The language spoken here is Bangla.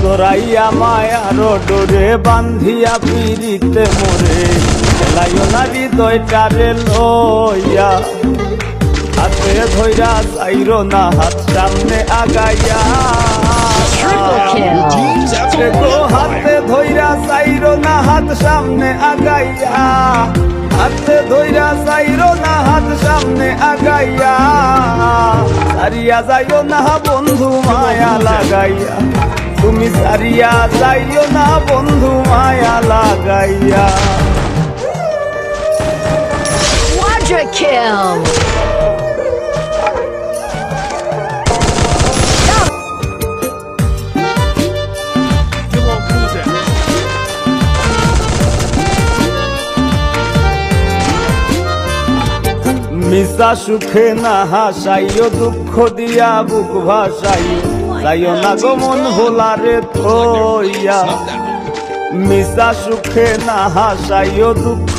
জড়াইয়া মায়ার ডোরে বান্ধিয়া পিড়িতে মোরে খেলাইও না হৃদয়টারে লইয়া হাতে ধইরা চাইরো না হাত সামনে আগাইয়া হাতে ধইরা চাইরো না হাত সামনে আগাইয়া হাতে ধইরা চাইরো না হাত সামনে আগাইয়া সারিয়া যাইও না বন্ধু মায়া লাগাইয়া তুমি সারিয়া যাইও না বন্ধু মায়া লাগাইয়া Quadra kill! মিশা সুখে না হাসাইও দুঃখ দিয়া বুক ভাসাইও যাইও না গো মন ভোলারে থইয়া মিশা সুখে না হাসাইও দুঃখ